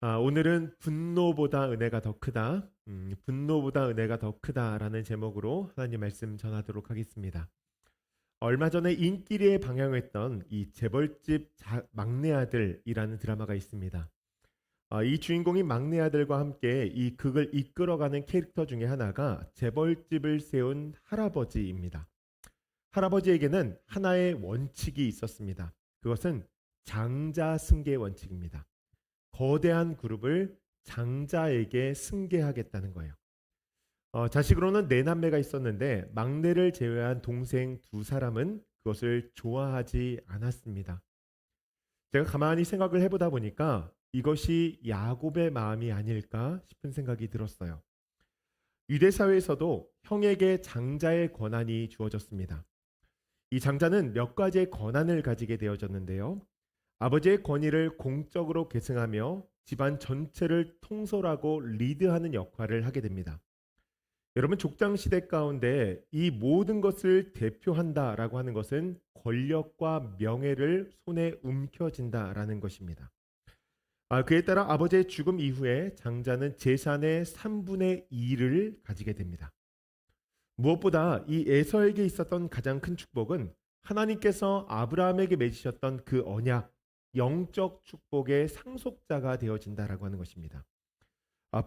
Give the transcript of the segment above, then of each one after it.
오늘은 분노보다 은혜가 더 크다. 분노보다 은혜가 더 크다라는 제목으로 하나님 말씀 전하도록 하겠습니다. 얼마 전에 인기리에 방영했던 이 재벌집 막내 아들이라는 드라마가 있습니다. 이 주인공인 막내 아들과 함께 이 극을 이끌어가는 캐릭터 중에 하나가 재벌집을 세운 할아버지입니다. 할아버지에게는 하나의 원칙이 있었습니다. 그것은 장자 승계 원칙입니다. 거대한 그룹을 장자에게 승계하겠다는 거예요. 자식으로는 네 남매가 있었는데 막내를 제외한 동생 두 사람은 그것을 좋아하지 않았습니다. 제가 가만히 생각을 해보다 보니까 이것이 야곱의 마음이 아닐까 싶은 생각이 들었어요. 유대 사회에서도 형에게 장자의 권한이 주어졌습니다. 이 장자는 몇 가지의 권한을 가지게 되어졌는데요. 아버지의 권위를 공적으로 계승하며 집안 전체를 통솔하고 리드하는 역할을 하게 됩니다. 여러분, 족장 시대 가운데 이 모든 것을 대표한다라고 하는 것은 권력과 명예를 손에 움켜쥔다라는 것입니다. 그에 따라 아버지의 죽음 이후에 장자는 재산의 3분의 2를 가지게 됩니다. 무엇보다 이 에서에게 있었던 가장 큰 축복은 하나님께서 아브라함에게 맺으셨던 그 언약, 영적 축복의 상속자가 되어진다라고 하는 것입니다.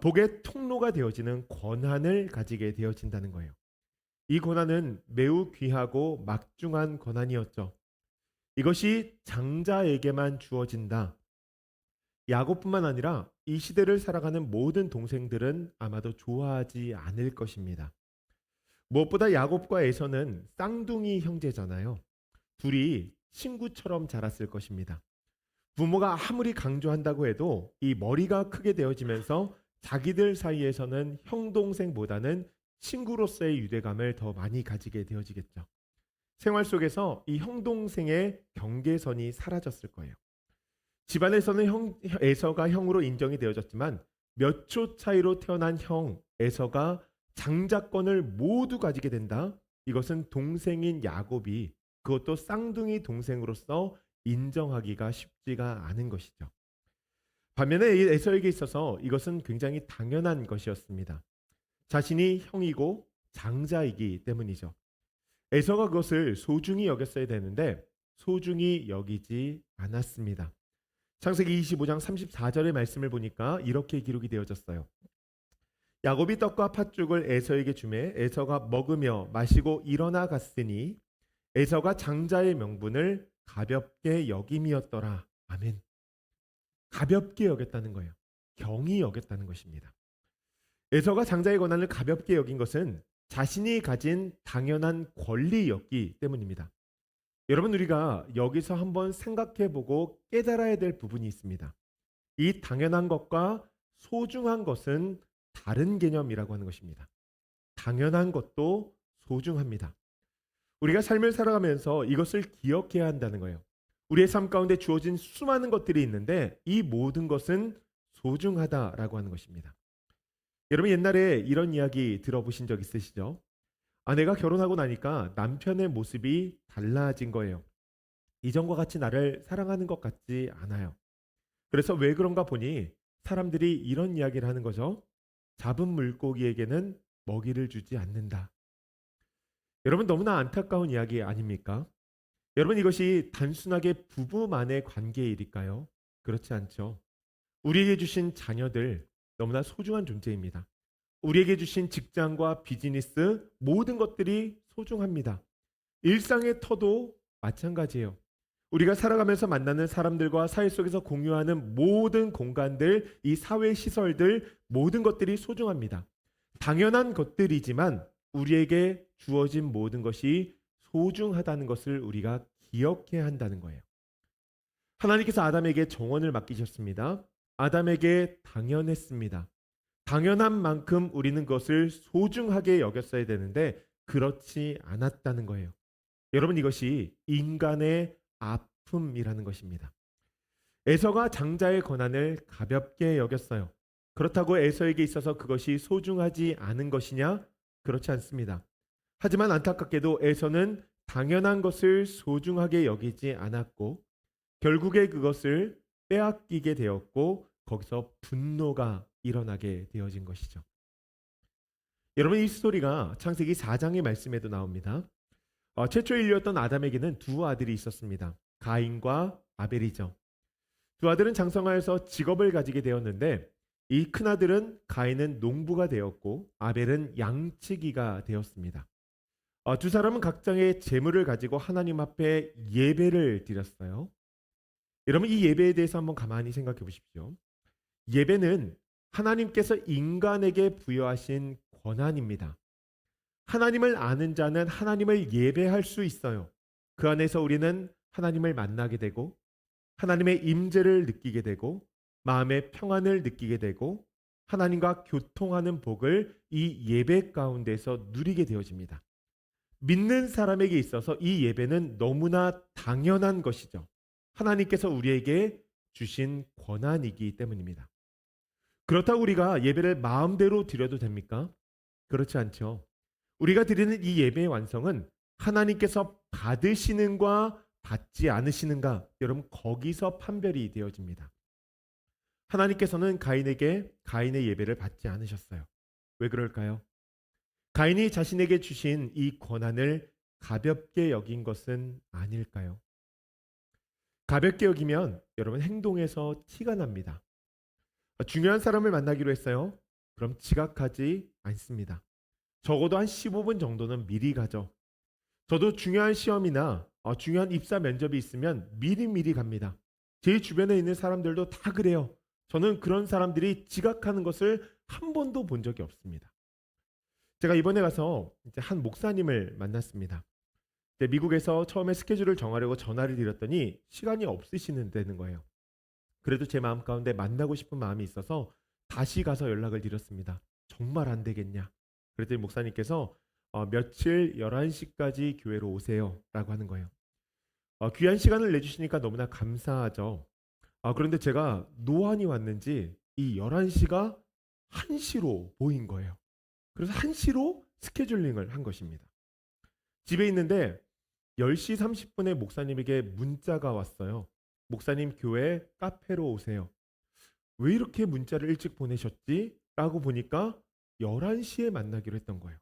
복의 통로가 되어지는 권한을 가지게 되어진다는 거예요. 이 권한은 매우 귀하고 막중한 권한이었죠. 이것이 장자에게만 주어진다. 야곱뿐만 아니라 이 시대를 살아가는 모든 동생들은 아마도 좋아하지 않을 것입니다. 무엇보다 야곱과 에서는 쌍둥이 형제잖아요. 둘이 친구처럼 자랐을 것입니다. 부모가 아무리 강조한다고 해도 이 머리가 크게 되어지면서 자기들 사이에서는 형 동생보다는 친구로서의 유대감을 더 많이 가지게 되어지겠죠. 생활 속에서 이 형 동생의 경계선이 사라졌을 거예요. 집안에서는 에서가 형으로 인정이 되어졌지만 몇 초 차이로 태어난 형 에서가 장자권을 모두 가지게 된다. 이것은 동생인 야곱이, 그것도 쌍둥이 동생으로서 인정하기가 쉽지가 않은 것이죠. 반면에 에서에게 있어서 이것은 굉장히 당연한 것이었습니다. 자신이 형이고 장자이기 때문이죠. 에서가 그것을 소중히 여겼어야 되는데 소중히 여기지 않았습니다. 창세기 25장 34절의 말씀을 보니까 이렇게 기록이 되어졌어요. 야곱이 떡과 팥죽을 에서에게 주매 에서가 먹으며 마시고 일어나 갔으니 에서가 장자의 명분을 가볍게 여김이었더라. 아멘. 가볍게 여겼다는 거예요. 경히 여겼다는 것입니다. 에서가 장자의 권한을 가볍게 여긴 것은 자신이 가진 당연한 권리였기 때문입니다. 여러분, 우리가 여기서 한번 생각해보고 깨달아야 될 부분이 있습니다. 이 당연한 것과 소중한 것은 다른 개념이라고 하는 것입니다. 당연한 것도 소중합니다. 우리가 삶을 살아가면서 이것을 기억해야 한다는 거예요. 우리의 삶 가운데 주어진 수많은 것들이 있는데 이 모든 것은 소중하다라고 하는 것입니다. 여러분, 옛날에 이런 이야기 들어보신 적 있으시죠? 아내가 결혼하고 나니까 남편의 모습이 달라진 거예요. 이전과 같이 나를 사랑하는 것 같지 않아요. 그래서 왜 그런가 보니 사람들이 이런 이야기를 하는 거죠. 잡은 물고기에게는 먹이를 주지 않는다. 여러분, 너무나 안타까운 이야기 아닙니까? 여러분, 이것이 단순하게 부부만의 관계의 일일까요? 그렇지 않죠. 우리에게 주신 자녀들 너무나 소중한 존재입니다. 우리에게 주신 직장과 비즈니스 모든 것들이 소중합니다. 일상의 터도 마찬가지예요. 우리가 살아가면서 만나는 사람들과 사회 속에서 공유하는 모든 공간들, 이 사회 시설들 모든 것들이 소중합니다. 당연한 것들이지만 우리에게 주어진 모든 것이 소중하다는 것을 우리가 기억해야 한다는 거예요. 하나님께서 아담에게 정원을 맡기셨습니다. 아담에게 당연했습니다. 당연한 만큼 우리는 그것을 소중하게 여겼어야 되는데 그렇지 않았다는 거예요. 여러분, 이것이 인간의 아픔이라는 것입니다. 에서가 장자의 권한을 가볍게 여겼어요. 그렇다고 에서에게 있어서 그것이 소중하지 않은 것이냐? 그렇지 않습니다. 하지만 안타깝게도 에서는 당연한 것을 소중하게 여기지 않았고 결국에 그것을 빼앗기게 되었고 거기서 분노가 일어나게 되어진 것이죠. 여러분, 이 스토리가 창세기 4장의 말씀에도 나옵니다. 최초 인류였던 아담에게는 두 아들이 있었습니다. 가인과 아벨이죠. 두 아들은 장성하여서 직업을 가지게 되었는데 이 큰아들은 가인은 농부가 되었고 아벨은 양치기가 되었습니다. 두 사람은 각자의 재물을 가지고 하나님 앞에 예배를 드렸어요. 여러분, 이 예배에 대해서 한번 가만히 생각해 보십시오. 예배는 하나님께서 인간에게 부여하신 권한입니다. 하나님을 아는 자는 하나님을 예배할 수 있어요. 그 안에서 우리는 하나님을 만나게 되고 하나님의 임재를 느끼게 되고 마음의 평안을 느끼게 되고 하나님과 교통하는 복을 이 예배 가운데서 누리게 되어집니다. 믿는 사람에게 있어서 이 예배는 너무나 당연한 것이죠. 하나님께서 우리에게 주신 권한이기 때문입니다. 그렇다고 우리가 예배를 마음대로 드려도 됩니까? 그렇지 않죠. 우리가 드리는 이 예배의 완성은 하나님께서 받으시는가 받지 않으시는가, 여러분, 거기서 판별이 되어집니다. 하나님께서는 가인에게 가인의 예배를 받지 않으셨어요. 왜 그럴까요? 가인이 자신에게 주신 이 권한을 가볍게 여긴 것은 아닐까요? 가볍게 여기면 여러분 행동에서 티가 납니다. 중요한 사람을 만나기로 했어요. 그럼 지각하지 않습니다. 적어도 한 15분 정도는 미리 가죠. 저도 중요한 시험이나 중요한 입사 면접이 있으면 미리 갑니다. 제 주변에 있는 사람들도 다 그래요. 저는 그런 사람들이 지각하는 것을 한 번도 본 적이 없습니다. 제가 이번에 가서 이제 한 목사님을 만났습니다. 미국에서 처음에 스케줄을 정하려고 전화를 드렸더니 시간이 없으시는 거예요. 그래도 제 마음 가운데 만나고 싶은 마음이 있어서 다시 가서 연락을 드렸습니다. 정말 안 되겠냐? 그랬더니 목사님께서 며칠 11시까지 교회로 오세요 라고 하는 거예요. 귀한 시간을 내주시니까 너무나 감사하죠. 그런데 제가 노안이 왔는지 이 11시가 1시로 보인 거예요. 그래서 1시로 스케줄링을 한 것입니다. 집에 있는데 10시 30분에 목사님에게 문자가 왔어요. 목사님, 교회 카페로 오세요. 왜 이렇게 문자를 일찍 보내셨지? 라고 보니까 11시에 만나기로 했던 거예요.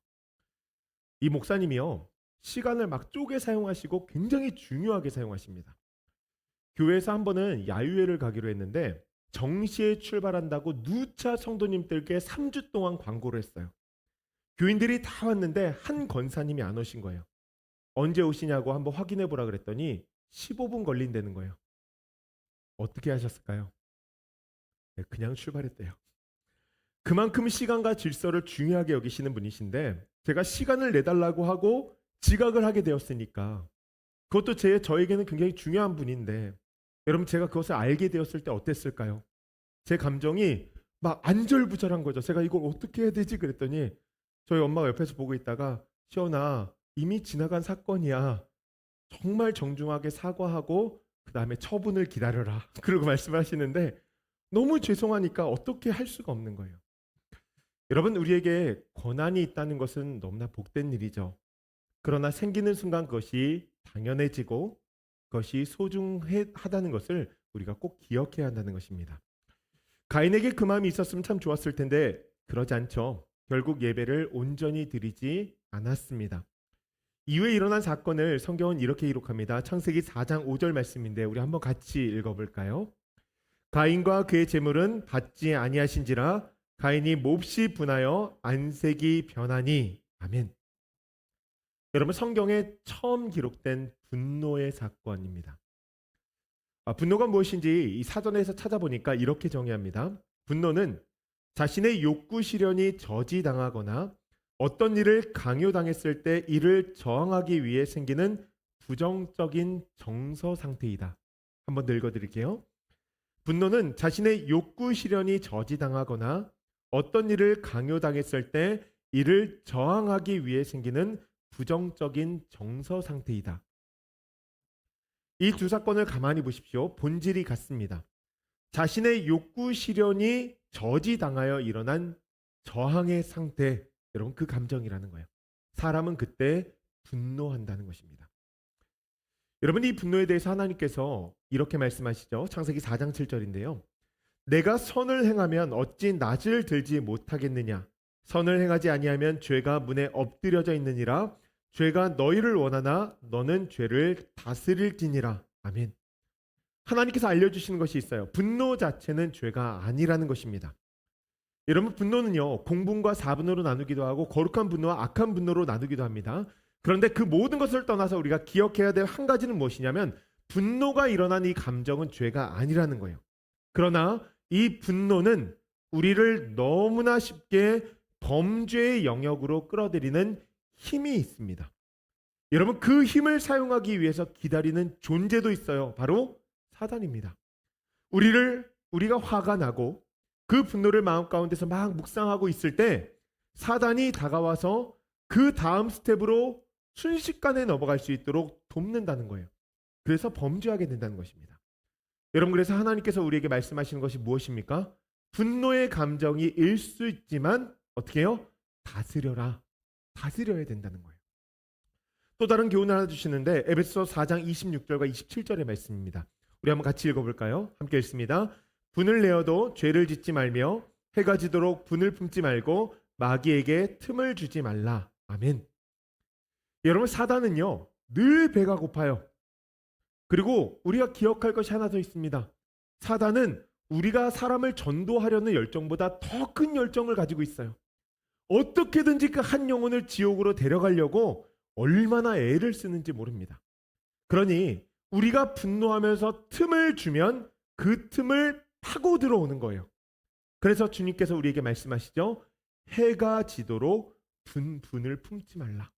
이 목사님이요, 시간을 막 쪼개 사용하시고 굉장히 중요하게 사용하십니다. 교회에서 한 번은 야유회를 가기로 했는데 정시에 출발한다고 누차 성도님들께 3주 동안 광고를 했어요. 교인들이 다 왔는데 한 권사님이 안 오신 거예요. 언제 오시냐고 한번 확인해 보라 그랬더니 15분 걸린다는 거예요. 어떻게 하셨을까요? 네, 그냥 출발했대요. 그만큼 시간과 질서를 중요하게 여기시는 분이신데 제가 시간을 내달라고 하고 지각을 하게 되었으니까, 그것도 저에게는 굉장히 중요한 분인데 여러분, 제가 그것을 알게 되었을 때 어땠을까요? 제 감정이 막 안절부절한 거죠. 제가 이걸 어떻게 해야 되지? 그랬더니 저희 엄마가 옆에서 보고 있다가 시연아, 이미 지나간 사건이야. 정말 정중하게 사과하고 그 다음에 처분을 기다려라. 그러고 말씀하시는데 너무 죄송하니까 어떻게 할 수가 없는 거예요. 여러분, 우리에게 권한이 있다는 것은 너무나 복된 일이죠. 그러나 생기는 순간 그것이 당연해지고 그것이 소중하다는 것을 우리가 꼭 기억해야 한다는 것입니다. 가인에게 그 마음이 있었으면 참 좋았을 텐데 그러지 않죠. 결국 예배를 온전히 드리지 않았습니다. 이후에 일어난 사건을 성경은 이렇게 기록합니다. 창세기 4장 5절 말씀인데 우리 한번 같이 읽어볼까요? 가인과 그의 재물은 받지 아니하신지라 가인이 몹시 분하여 안색이 변하니. 아멘. 여러분, 성경에 처음 기록된 분노의 사건입니다. 분노가 무엇인지 이 사전에서 찾아보니까 이렇게 정의합니다. 분노는 자신의 욕구 실현이 저지당하거나 어떤 일을 강요당했을 때 이를 저항하기 위해 생기는 부정적인 정서 상태이다. 한번 더 읽어드릴게요. 분노는 자신의 욕구 실현이 저지당하거나 어떤 일을 강요당했을 때 이를 저항하기 위해 생기는 부정적인 정서 상태이다. 이 두 사건을 가만히 보십시오. 본질이 같습니다. 자신의 욕구 실현이 저지당하여 일어난 저항의 상태, 여러분, 그 감정이라는 거예요. 사람은 그때 분노한다는 것입니다. 여러분, 이 분노에 대해서 하나님께서 이렇게 말씀하시죠. 창세기 4장 7절인데요. 내가 선을 행하면 어찌 낯을 들지 못하겠느냐. 선을 행하지 아니하면 죄가 문에 엎드려져 있느니라. 죄가 너희를 원하나 너는 죄를 다스릴지니라. 아멘. 하나님께서 알려주시는 것이 있어요. 분노 자체는 죄가 아니라는 것입니다. 여러분, 분노는요, 공분과 사분으로 나누기도 하고 거룩한 분노와 악한 분노로 나누기도 합니다. 그런데 그 모든 것을 떠나서 우리가 기억해야 될 한 가지는 무엇이냐면 분노가 일어난 이 감정은 죄가 아니라는 거예요. 그러나 이 분노는 우리를 너무나 쉽게 범죄의 영역으로 끌어들이는 힘이 있습니다. 여러분, 그 힘을 사용하기 위해서 기다리는 존재도 있어요. 바로 사단입니다. 우리가 화가 나고 그 분노를 마음 가운데서 막 묵상하고 있을 때 사단이 다가와서 그 다음 스텝으로 순식간에 넘어갈 수 있도록 돕는다는 거예요. 그래서 범죄하게 된다는 것입니다. 여러분, 그래서 하나님께서 우리에게 말씀하시는 것이 무엇입니까? 분노의 감정이 일 수 있지만 어떻게 해요? 다스려라. 다스려야 된다는 거예요. 또 다른 교훈을 하나 주시는데 에베소서 4장 26절과 27절의 말씀입니다. 우리 한번 같이 읽어볼까요? 함께 읽습니다. 분을 내어도 죄를 짓지 말며 해가 지도록 분을 품지 말고 마귀에게 틈을 주지 말라. 아멘. 여러분, 사단은요 늘 배가 고파요. 그리고 우리가 기억할 것이 하나 더 있습니다. 사단은 우리가 사람을 전도하려는 열정보다 더 큰 열정을 가지고 있어요. 어떻게든지 그 한 영혼을 지옥으로 데려가려고 얼마나 애를 쓰는지 모릅니다. 그러니 우리가 분노하면서 틈을 주면 그 틈을 파고 들어오는 거예요. 그래서 주님께서 우리에게 말씀하시죠. 해가 지도록 분을 품지 말라.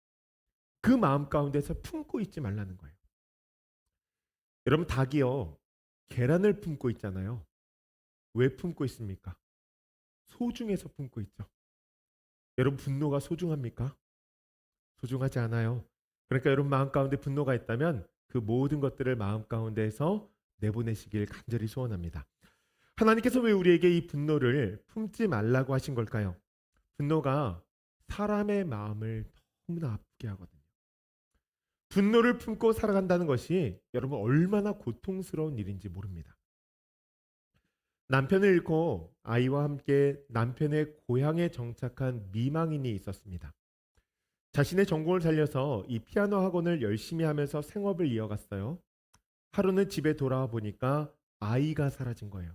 그 마음 가운데서 품고 있지 말라는 거예요. 여러분, 닭이요 계란을 품고 있잖아요. 왜 품고 있습니까? 소중해서 품고 있죠. 여러분, 분노가 소중합니까? 소중하지 않아요. 그러니까 여러분 마음 가운데 분노가 있다면 그 모든 것들을 마음 가운데에서 내보내시길 간절히 소원합니다. 하나님께서 왜 우리에게 이 분노를 품지 말라고 하신 걸까요? 분노가 사람의 마음을 너무나 아프게 하거든요. 분노를 품고 살아간다는 것이 여러분 얼마나 고통스러운 일인지 모릅니다. 남편을 잃고 아이와 함께 남편의 고향에 정착한 미망인이 있었습니다. 자신의 전공을 살려서 이 피아노 학원을 열심히 하면서 생업을 이어갔어요. 하루는 집에 돌아와 보니까 아이가 사라진 거예요.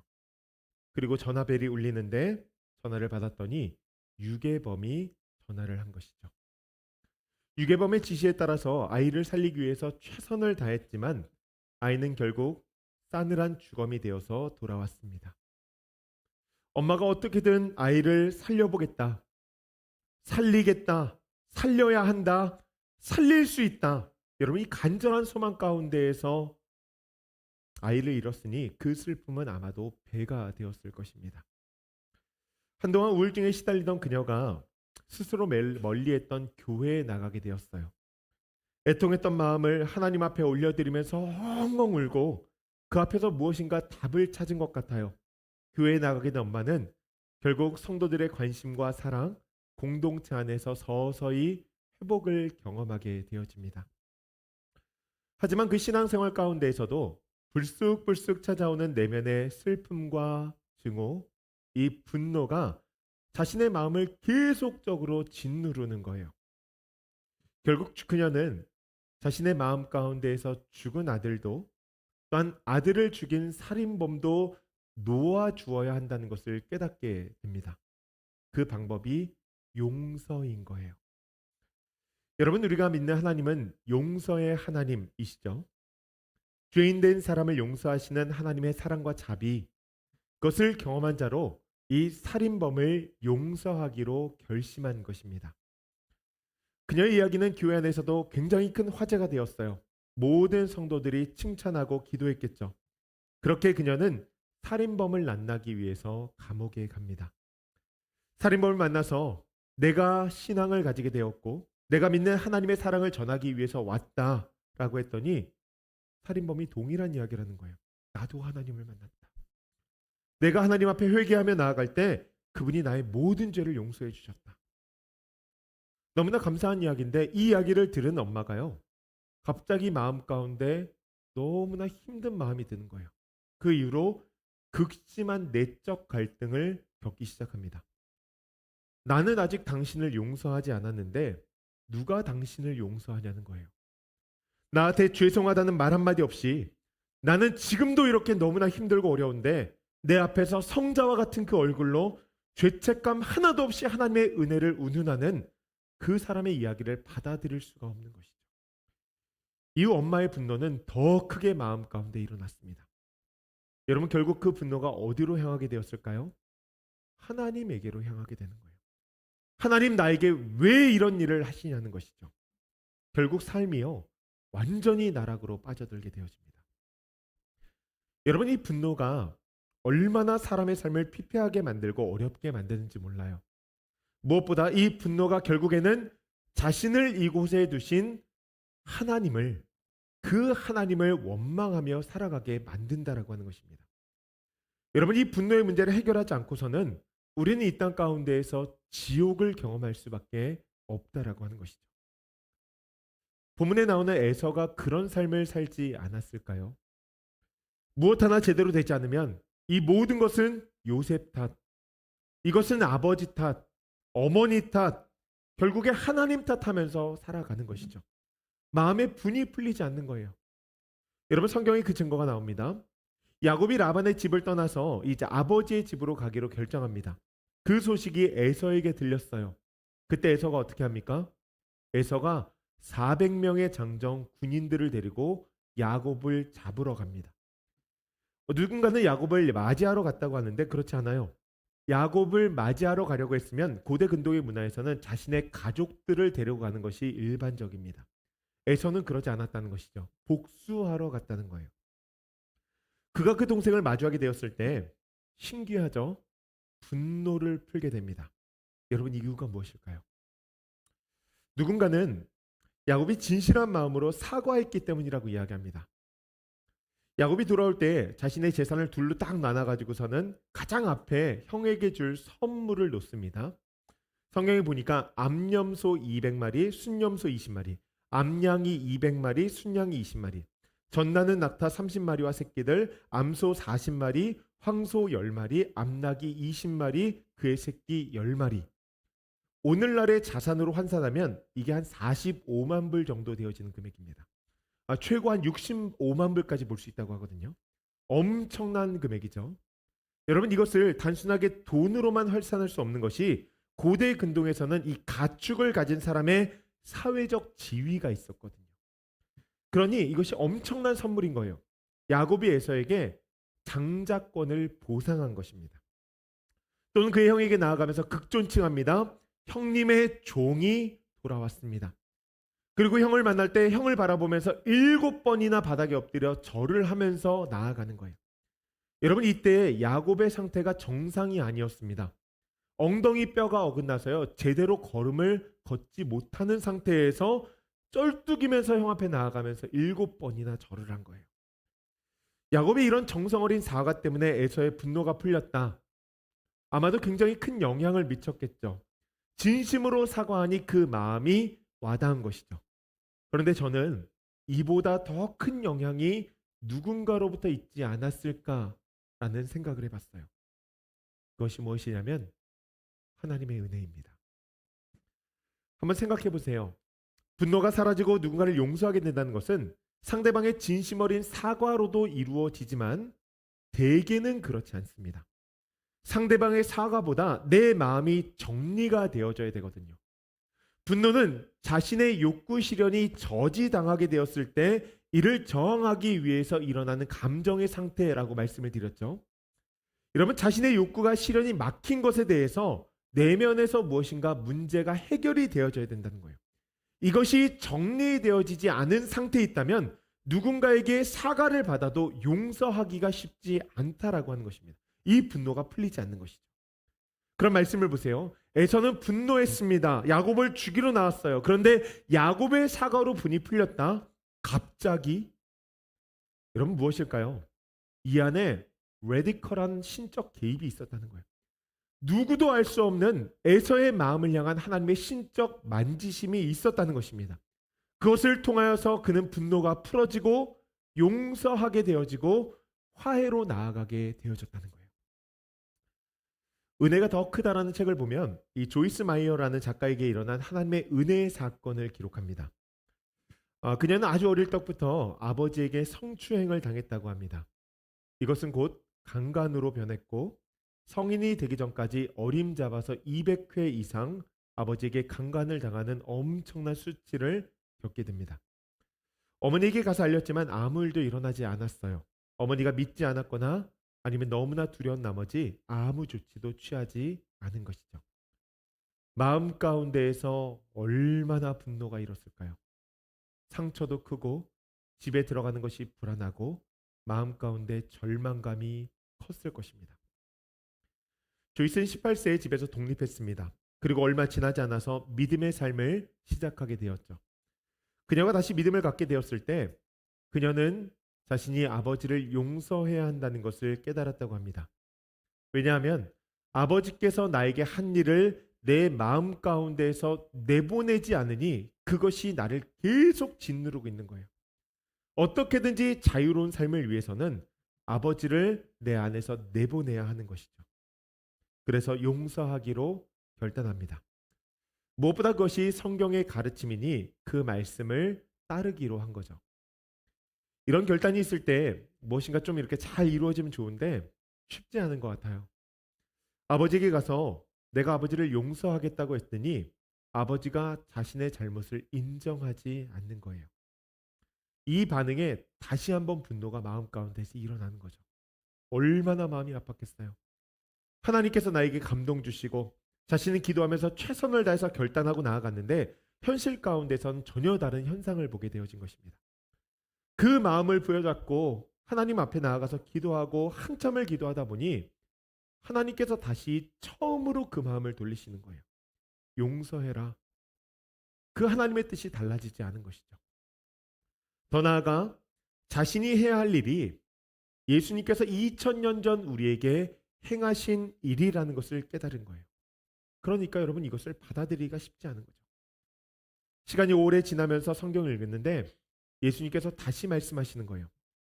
그리고 전화벨이 울리는데 전화를 받았더니 유괴범이 전화를 한 것이죠. 유괴범의 지시에 따라서 아이를 살리기 위해서 최선을 다했지만 아이는 결국 싸늘한 주검이 되어서 돌아왔습니다. 엄마가 어떻게든 아이를 살려보겠다. 살리겠다. 살려야 한다. 살릴 수 있다. 여러분, 이 간절한 소망 가운데에서 아이를 잃었으니 그 슬픔은 아마도 배가 되었을 것입니다. 한동안 우울증에 시달리던 그녀가 스스로 멀리했던 교회에 나가게 되었어요. 애통했던 마음을 하나님 앞에 올려드리면서 엉엉 울고 그 앞에서 무엇인가 답을 찾은 것 같아요. 교회에 나가게 된 엄마는 결국 성도들의 관심과 사랑, 공동체 안에서 서서히 회복을 경험하게 되어집니다. 하지만 그 신앙생활 가운데에서도 불쑥불쑥 찾아오는 내면의 슬픔과 증오, 이 분노가 자신의 마음을 계속적으로 짓누르는 거예요. 결국 그녀는 자신의 마음 가운데에서 죽은 아들도 또한 아들을 죽인 살인범도 놓아주어야 한다는 것을 깨닫게 됩니다. 그 방법이 용서인 거예요. 여러분, 우리가 믿는 하나님은 용서의 하나님이시죠. 죄인된 사람을 용서하시는 하나님의 사랑과 자비, 그것을 경험한 자로 이 살인범을 용서하기로 결심한 것입니다. 그녀의 이야기는 교회 안에서도 굉장히 큰 화제가 되었어요. 모든 성도들이 칭찬하고 기도했겠죠. 그렇게 그녀는 살인범을 만나기 위해서 감옥에 갑니다. 살인범을 만나서 내가 신앙을 가지게 되었고 내가 믿는 하나님의 사랑을 전하기 위해서 왔다라고 했더니 살인범이 동일한 이야기를 하는 거예요. 나도 하나님을 만났다. 내가 하나님 앞에 회개하며 나아갈 때 그분이 나의 모든 죄를 용서해 주셨다. 너무나 감사한 이야기인데 이 이야기를 들은 엄마가요. 갑자기 마음 가운데 너무나 힘든 마음이 드는 거예요. 그 이후로 극심한 내적 갈등을 겪기 시작합니다. 나는 아직 당신을 용서하지 않았는데 누가 당신을 용서하냐는 거예요. 나한테 죄송하다는 말 한마디 없이 나는 지금도 이렇게 너무나 힘들고 어려운데 내 앞에서 성자와 같은 그 얼굴로 죄책감 하나도 없이 하나님의 은혜를 운운하는 그 사람의 이야기를 받아들일 수가 없는 것이죠. 이후 엄마의 분노는 더 크게 마음 가운데 일어났습니다. 여러분, 결국 그 분노가 어디로 향하게 되었을까요? 하나님에게로 향하게 되는 거예요. 하나님, 나에게 왜 이런 일을 하시냐는 것이죠. 결국 삶이요, 완전히 나락으로 빠져들게 되어집니다. 여러분, 이 분노가 얼마나 사람의 삶을 피폐하게 만들고 어렵게 만드는지 몰라요. 무엇보다 이 분노가 결국에는 자신을 이곳에 두신 하나님을, 그 하나님을 원망하며 살아가게 만든다라고 하는 것입니다. 여러분, 이 분노의 문제를 해결하지 않고서는 우리는 이 땅 가운데에서 지옥을 경험할 수밖에 없다라고 하는 것이죠. 본문에 나오는 에서가 그런 삶을 살지 않았을까요? 무엇 하나 제대로 되지 않으면 이 모든 것은 요셉 탓, 이것은 아버지 탓, 어머니 탓, 결국에 하나님 탓하면서 살아가는 것이죠. 마음의 분이 풀리지 않는 거예요. 여러분, 성경에 그 증거가 나옵니다. 야곱이 라반의 집을 떠나서 이제 아버지의 집으로 가기로 결정합니다. 그 소식이 에서에게 들렸어요. 그때 에서가 어떻게 합니까? 에서가 400명의 장정 군인들을 데리고 야곱을 잡으러 갑니다. 누군가는 야곱을 맞이하러 갔다고 하는데 그렇지 않아요. 야곱을 맞이하러 가려고 했으면 고대 근동의 문화에서는 자신의 가족들을 데리고 가는 것이 일반적입니다. 에서는 그러지 않았다는 것이죠. 복수하러 갔다는 거예요. 그가 그 동생을 마주하게 되었을 때 신기하죠? 분노를 풀게 됩니다. 여러분, 이유가 무엇일까요? 누군가는 야곱이 진실한 마음으로 사과했기 때문이라고 이야기합니다. 야곱이 돌아올 때 자신의 재산을 둘로 딱 나눠가지고서는 가장 앞에 형에게 줄 선물을 놓습니다. 성경에 보니까 암염소 200마리, 순염소 20마리, 암양이 200마리, 순양이 20마리, 전나는 낙타 30마리와 새끼들, 암소 40마리, 황소 10마리, 암낙이 20마리, 그의 새끼 10마리. 오늘날의 자산으로 환산하면 이게 한 45만 불 정도 되어지는 금액입니다. 최고 한 65만 불까지 볼 수 있다고 하거든요. 엄청난 금액이죠. 여러분, 이것을 단순하게 돈으로만 환산할 수 없는 것이 고대 근동에서는 이 가축을 가진 사람의 사회적 지위가 있었거든요. 그러니 이것이 엄청난 선물인 거예요. 야곱이 에서에게 장자권을 보상한 것입니다. 또는 그의 형에게 나아가면서 극존칭합니다. 형님의 종이 돌아왔습니다. 그리고 형을 만날 때 형을 바라보면서 7번이나 바닥에 엎드려 절을 하면서 나아가는 거예요. 여러분, 이때 야곱의 상태가 정상이 아니었습니다. 엉덩이 뼈가 어긋나서요, 제대로 걸음을 걷지 못하는 상태에서 쩔뚝이면서 형 앞에 나아가면서 7번이나 절을 한 거예요. 야곱이 이런 정성 어린 사과 때문에 에서의 분노가 풀렸다. 아마도 굉장히 큰 영향을 미쳤겠죠. 진심으로 사과하니 그 마음이 와닿은 것이죠. 그런데 저는 이보다 더 큰 영향이 누군가로부터 있지 않았을까라는 생각을 해봤어요. 그것이 무엇이냐면 하나님의 은혜입니다. 한번 생각해 보세요. 분노가 사라지고 누군가를 용서하게 된다는 것은 상대방의 진심 어린 사과로도 이루어지지만 대개는 그렇지 않습니다. 상대방의 사과보다 내 마음이 정리가 되어져야 되거든요. 분노는 자신의 욕구 실현이 저지당하게 되었을 때 이를 저항하기 위해서 일어나는 감정의 상태라고 말씀을 드렸죠. 여러분, 자신의 욕구가 실현이 막힌 것에 대해서 내면에서 무엇인가 문제가 해결이 되어져야 된다는 거예요. 이것이 정리되어지지 않은 상태에 있다면 누군가에게 사과를 받아도 용서하기가 쉽지 않다라고 하는 것입니다. 이 분노가 풀리지 않는 것이죠. 그런 말씀을 보세요. 에서는 분노했습니다. 야곱을 죽이러 나왔어요. 그런데 야곱의 사과로 분이 풀렸다. 갑자기 여러분, 무엇일까요? 이 안에 레디컬한 신적 개입이 있었다는 거예요. 누구도 알 수 없는 에서의 마음을 향한 하나님의 신적 만지심이 있었다는 것입니다. 그것을 통하여서 그는 분노가 풀어지고 용서하게 되어지고 화해로 나아가게 되어졌다는 거예요. 은혜가 더 크다라는 책을 보면 이 조이스 마이어라는 작가에게 일어난 하나님의 은혜의 사건을 기록합니다. 그녀는 아주 어릴 적부터 아버지에게 성추행을 당했다고 합니다. 이것은 곧 강간으로 변했고 성인이 되기 전까지 어림잡아서 200회 이상 아버지에게 강간을 당하는 엄청난 수치를 겪게 됩니다. 어머니에게 가서 알렸지만 아무 일도 일어나지 않았어요. 어머니가 믿지 않았거나 아니면 너무나 두려운 나머지 아무 조치도 취하지 않은 것이죠. 마음 가운데에서 얼마나 분노가 일었을까요? 상처도 크고 집에 들어가는 것이 불안하고 마음 가운데 절망감이 컸을 것입니다. 조이스는 18세에 집에서 독립했습니다. 그리고 얼마 지나지 않아서 믿음의 삶을 시작하게 되었죠. 그녀가 다시 믿음을 갖게 되었을 때 그녀는 자신이 아버지를 용서해야 한다는 것을 깨달았다고 합니다. 왜냐하면 아버지께서 나에게 한 일을 내 마음 가운데에서 내보내지 않으니 그것이 나를 계속 짓누르고 있는 거예요. 어떻게든지 자유로운 삶을 위해서는 아버지를 내 안에서 내보내야 하는 것이죠. 그래서 용서하기로 결단합니다. 무엇보다 그것이 성경의 가르침이니 그 말씀을 따르기로 한 거죠. 이런 결단이 있을 때 무엇인가 좀 이렇게 잘 이루어지면 좋은데 쉽지 않은 것 같아요. 아버지에게 가서 내가 아버지를 용서하겠다고 했더니 아버지가 자신의 잘못을 인정하지 않는 거예요. 이 반응에 다시 한번 분노가 마음 가운데서 일어나는 거죠. 얼마나 마음이 아팠겠어요. 하나님께서 나에게 감동 주시고 자신은 기도하면서 최선을 다해서 결단하고 나아갔는데 현실 가운데선 전혀 다른 현상을 보게 되어진 것입니다. 그 마음을 부여잡고 하나님 앞에 나아가서 기도하고 한참을 기도하다 보니 하나님께서 다시 처음으로 그 마음을 돌리시는 거예요. 용서해라. 그 하나님의 뜻이 달라지지 않은 것이죠. 더 나아가 자신이 해야 할 일이 예수님께서 2000년 전 우리에게 행하신 일이라는 것을 깨달은 거예요. 그러니까 여러분 이것을 받아들이기가 쉽지 않은 거죠. 시간이 오래 지나면서 성경을 읽었는데 예수님께서 다시 말씀하시는 거예요.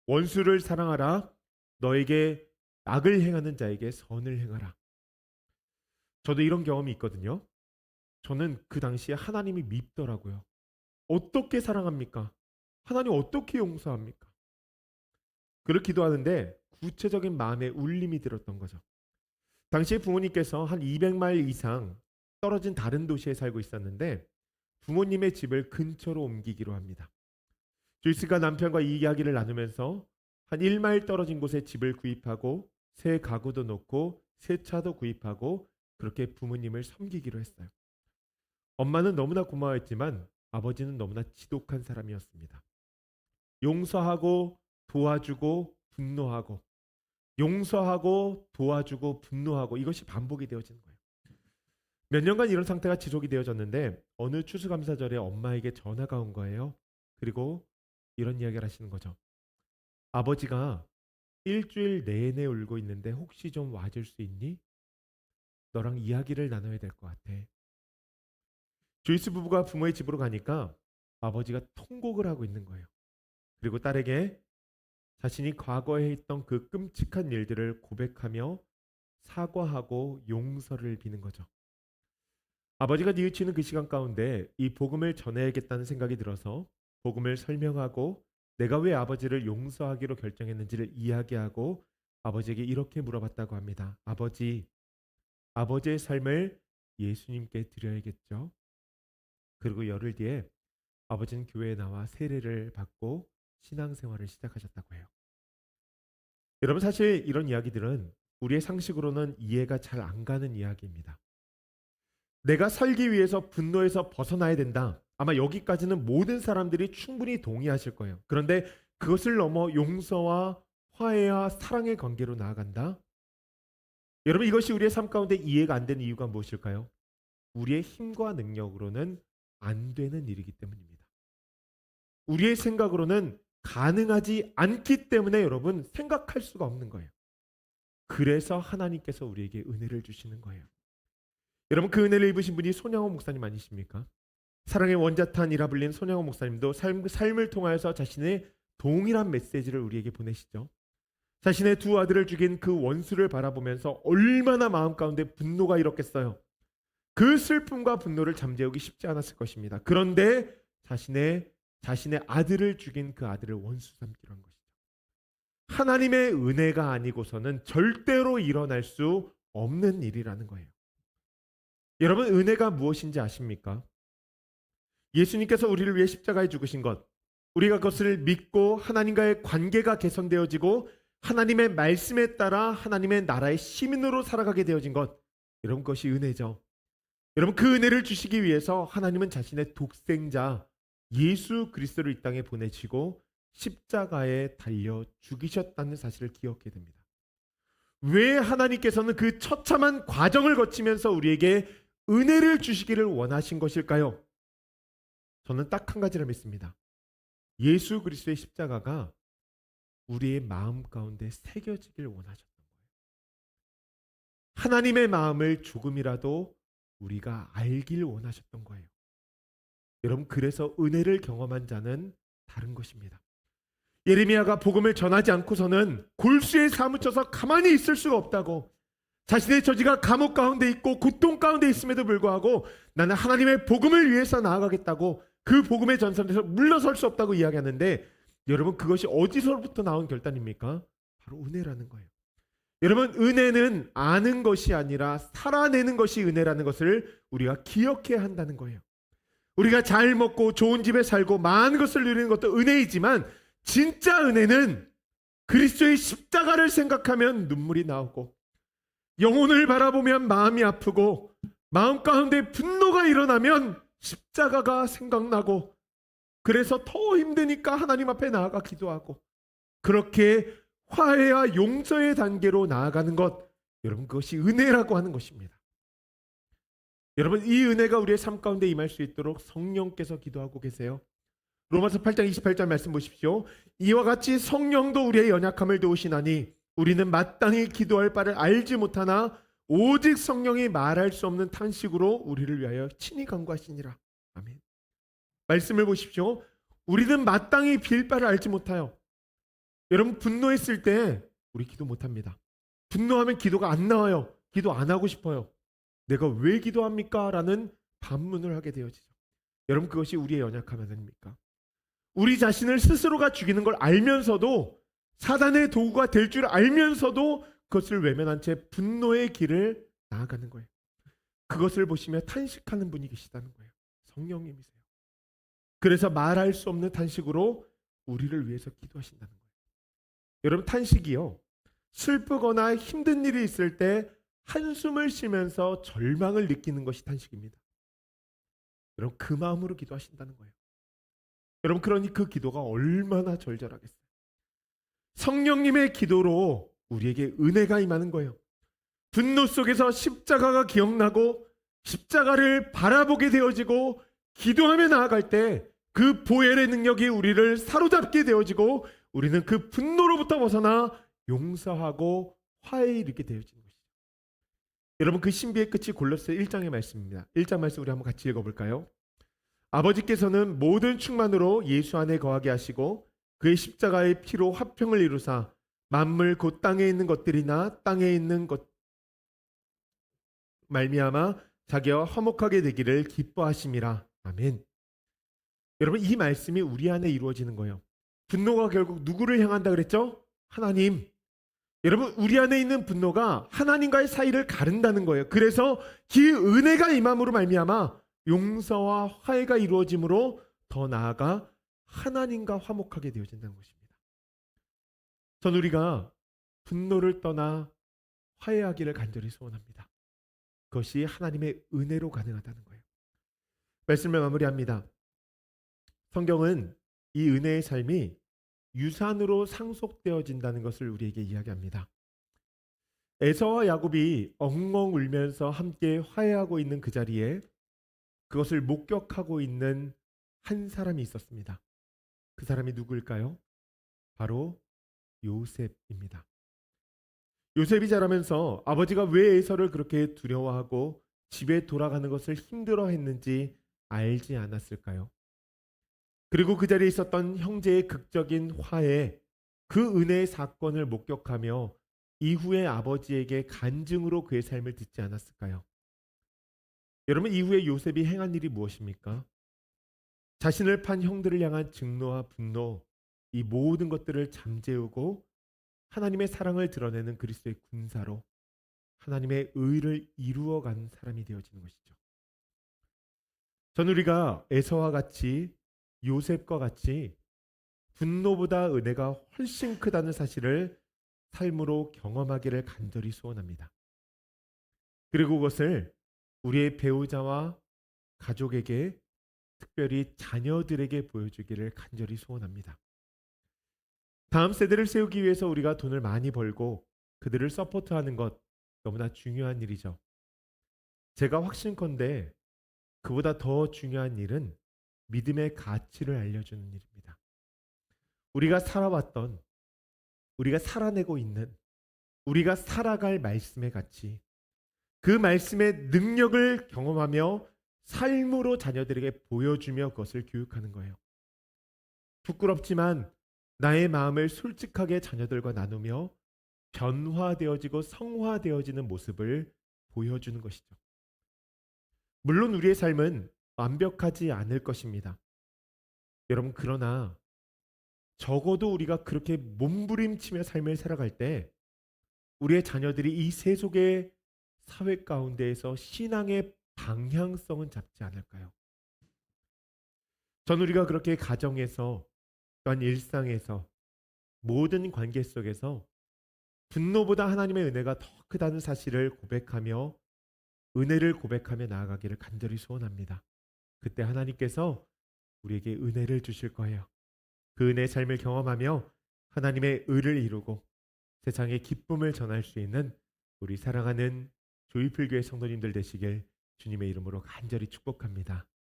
원수를 사랑하라. 너에게 악을 행하는 자에게 선을 행하라. 저도 이런 경험이 있거든요. 저는 그 당시에 하나님이 밉더라고요. 어떻게 사랑합니까? 하나님 어떻게 용서합니까? 그를 기도하는데 구체적인 마음의 울림이 들었던 거죠. 당시에 부모님께서 한 200마일 이상 떨어진 다른 도시에 살고 있었는데 부모님의 집을 근처로 옮기기로 합니다. 조이스가 남편과 이 이야기를 나누면서 한 1마일 떨어진 곳에 집을 구입하고 새 가구도 놓고 새 차도 구입하고 그렇게 부모님을 섬기기로 했어요. 엄마는 너무나 고마워했지만 아버지는 너무나 지독한 사람이었습니다. 용서하고 도와주고 분노하고 용서하고 도와주고 분노하고 이것이 반복이 되어지는 거예요. 몇 년간 이런 상태가 지속이 되어졌는데 어느 추수감사절에 엄마에게 전화가 온 거예요. 그리고 이런 이야기를 하시는 거죠. 아버지가 일주일 내내 울고 있는데 혹시 좀 와줄 수 있니? 너랑 이야기를 나눠야 될 것 같아. 조이스 부부가 부모의 집으로 가니까 아버지가 통곡을 하고 있는 거예요. 그리고 딸에게 자신이 과거에 했던 그 끔찍한 일들을 고백하며 사과하고 용서를 비는 거죠. 아버지가 뉘우치는 그 시간 가운데 이 복음을 전해야겠다는 생각이 들어서 복음을 설명하고 내가 왜 아버지를 용서하기로 결정했는지를 이야기하고 아버지에게 이렇게 물어봤다고 합니다. 아버지, 아버지의 삶을 예수님께 드려야겠죠? 그리고 열흘 뒤에 아버지는 교회에 나와 세례를 받고 신앙생활을 시작하셨다고 해요. 여러분 사실 이런 이야기들은 우리의 상식으로는 이해가 잘 안 가는 이야기입니다. 내가 살기 위해서 분노에서 벗어나야 된다. 아마 여기까지는 모든 사람들이 충분히 동의하실 거예요. 그런데 그것을 넘어 용서와 화해와 사랑의 관계로 나아간다. 여러분 이것이 우리의 삶 가운데 이해가 안 되는 이유가 무엇일까요? 우리의 힘과 능력으로는 안 되는 일이기 때문입니다. 우리의 생각으로는 가능하지 않기 때문에 여러분 생각할 수가 없는 거예요. 그래서 하나님께서 우리에게 은혜를 주시는 거예요. 여러분 그 은혜를 입으신 분이 손양호 목사님 아니십니까? 사랑의 원자탄이라 불린 손양호 목사님도 삶을 통하여서 자신의 동일한 메시지를 우리에게 보내시죠. 자신의 두 아들을 죽인 그 원수를 바라보면서 얼마나 마음 가운데 분노가 일었겠어요. 그 슬픔과 분노를 잠재우기 쉽지 않았을 것입니다. 그런데 자신의 아들을 죽인 그 아들을 원수 삼기로 한 것이죠. 하나님의 은혜가 아니고서는 절대로 일어날 수 없는 일이라는 거예요. 여러분, 은혜가 무엇인지 아십니까? 예수님께서 우리를 위해 십자가에 죽으신 것, 우리가 그것을 믿고 하나님과의 관계가 개선되어지고 하나님의 말씀에 따라 하나님의 나라의 시민으로 살아가게 되어진 것, 여러분, 그것이 은혜죠. 여러분, 그 은혜를 주시기 위해서 하나님은 자신의 독생자 예수 그리스도를 이 땅에 보내시고 십자가에 달려 죽이셨다는 사실을 기억해야 됩니다. 왜 하나님께서는 그 처참한 과정을 거치면서 우리에게 은혜를 주시기를 원하신 것일까요? 저는 딱 한 가지를 믿습니다. 예수 그리스도의 십자가가 우리의 마음 가운데 새겨지길 원하셨던 거예요. 하나님의 마음을 조금이라도 우리가 알길 원하셨던 거예요. 여러분, 그래서 은혜를 경험한 자는 다른 것입니다. 예레미야가 복음을 전하지 않고서는 골수에 사무쳐서 가만히 있을 수가 없다고, 자신의 처지가 감옥 가운데 있고 고통 가운데 있음에도 불구하고 나는 하나님의 복음을 위해서 나아가겠다고 그 복음의 전선에서 물러설 수 없다고 이야기하는데, 여러분, 그것이 어디서부터 나온 결단입니까? 바로 은혜라는 거예요. 여러분, 은혜는 아는 것이 아니라 살아내는 것이 은혜라는 것을 우리가 기억해야 한다는 거예요. 우리가 잘 먹고 좋은 집에 살고 많은 것을 누리는 것도 은혜이지만, 진짜 은혜는 그리스도의 십자가를 생각하면 눈물이 나오고, 영혼을 바라보면 마음이 아프고, 마음 가운데 분노가 일어나면 십자가가 생각나고, 그래서 더 힘드니까 하나님 앞에 나아가 기도하고, 그렇게 화해와 용서의 단계로 나아가는 것, 여러분, 그것이 은혜라고 하는 것입니다. 여러분, 이 은혜가 우리의 삶 가운데 임할 수 있도록 성령께서 기도하고 계세요. 로마서 8장 28절 말씀 보십시오. 이와 같이 성령도 우리의 연약함을 도우시나니 우리는 마땅히 기도할 바를 알지 못하나 오직 성령이 말할 수 없는 탄식으로 우리를 위하여 친히 간구하시니라. 아멘. 말씀을 보십시오. 우리는 마땅히 빌 바를 알지 못해요. 여러분, 분노했을 때 우리 기도 못합니다. 분노하면 기도가 안 나와요. 기도 안 하고 싶어요. 내가 왜 기도합니까? 라는 반문을 하게 되어지죠. 여러분, 그것이 우리의 연약함 아닙니까? 우리 자신을 스스로가 죽이는 걸 알면서도, 사단의 도구가 될 줄 알면서도 그것을 외면한 채 분노의 길을 나아가는 거예요. 그것을 보시며 탄식하는 분이 계시다는 거예요. 성령님이세요. 그래서 말할 수 없는 탄식으로 우리를 위해서 기도하신다는 거예요. 여러분, 탄식이요, 슬프거나 힘든 일이 있을 때 한숨을 쉬면서 절망을 느끼는 것이 탄식입니다. 여러분, 그 마음으로 기도하신다는 거예요. 여러분, 그러니 그 기도가 얼마나 절절하겠어요. 성령님의 기도로 우리에게 은혜가 임하는 거예요. 분노 속에서 십자가가 기억나고 십자가를 바라보게 되어지고 기도하며 나아갈 때 그 보혈의 능력이 우리를 사로잡게 되어지고 우리는 그 분노로부터 벗어나 용서하고 화해에 이르게 되어지는 것이죠. 여러분, 그 신비의 끝이 골로새 1장의 말씀입니다. 1장 말씀 우리 한번 같이 읽어볼까요? 아버지께서는 모든 충만으로 예수 안에 거하게 하시고 그의 십자가의 피로 화평을 이루사 만물 곧 땅에 있는 것들이나 땅에 있는 것 말미암아 자기와 화목하게 되기를 기뻐하심이라. 아멘. 여러분, 이 말씀이 우리 안에 이루어지는 거예요. 분노가 결국 누구를 향한다 그랬죠? 하나님. 여러분, 우리 안에 있는 분노가 하나님과의 사이를 가른다는 거예요. 그래서 그 은혜가 임함으로 말미암아 용서와 화해가 이루어짐으로 더 나아가 하나님과 화목하게 되어진다는 것입니다. 전 우리가 분노를 떠나 화해하기를 간절히 소원합니다. 그것이 하나님의 은혜로 가능하다는 거예요. 말씀을 마무리합니다. 성경은 이 은혜의 삶이 유산으로 상속되어진다는 것을 우리에게 이야기합니다. 에서와 야곱이 엉엉 울면서 함께 화해하고 있는 그 자리에 그것을 목격하고 있는 한 사람이 있었습니다. 그 사람이 누구일까요? 바로 요셉입니다. 요셉이 자라면서 아버지가 왜 에서를 그렇게 두려워하고 집에 돌아가는 것을 힘들어했는지 알지 않았을까요? 그리고 그 자리에 있었던 형제의 극적인 화해, 그 은혜의 사건을 목격하며 이후에 아버지에게 간증으로 그의 삶을 듣지 않았을까요? 여러분, 이후에 요셉이 행한 일이 무엇입니까? 자신을 판 형들을 향한 증오와 분노, 이 모든 것들을 잠재우고 하나님의 사랑을 드러내는 그리스도의 군사로 하나님의 의를 이루어가는 사람이 되어지는 것이죠. 전 우리가 에서와 같이, 요셉과 같이 분노보다 은혜가 훨씬 크다는 사실을 삶으로 경험하기를 간절히 소원합니다. 그리고 그것을 우리의 배우자와 가족에게, 특별히 자녀들에게 보여주기를 간절히 소원합니다. 다음 세대를 세우기 위해서 우리가 돈을 많이 벌고 그들을 서포트하는 것 너무나 중요한 일이죠. 제가 확신컨대 그보다 더 중요한 일은 믿음의 가치를 알려주는 일입니다. 우리가 살아왔던, 우리가 살아내고 있는, 우리가 살아갈 말씀의 가치, 그 말씀의 능력을 경험하며 삶으로 자녀들에게 보여주며 그것을 교육하는 거예요. 부끄럽지만 나의 마음을 솔직하게 자녀들과 나누며 변화되어지고 성화되어지는 모습을 보여주는 것이죠. 물론 우리의 삶은 완벽하지 않을 것입니다. 여러분, 그러나 적어도 우리가 그렇게 몸부림치며 삶을 살아갈 때 우리의 자녀들이 이 세속의 사회 가운데에서 신앙의 방향성은 잡지 않을까요? 전 우리가 그렇게 가정에서 또한 일상에서 모든 관계 속에서 분노보다 하나님의 은혜가 더 크다는 사실을 고백하며 은혜를 고백하며 나아가기를 간절히 소원합니다. 그때 하나님께서 우리에게 은혜를 주실 거예요. 그 은혜의 삶을 경험하며 하나님의 의를 이루고 세상에 기쁨을 전할 수 있는 우리 사랑하는 조이풀교회 성도님들 되시길 주님의 이름으로 간절히 축복합니다.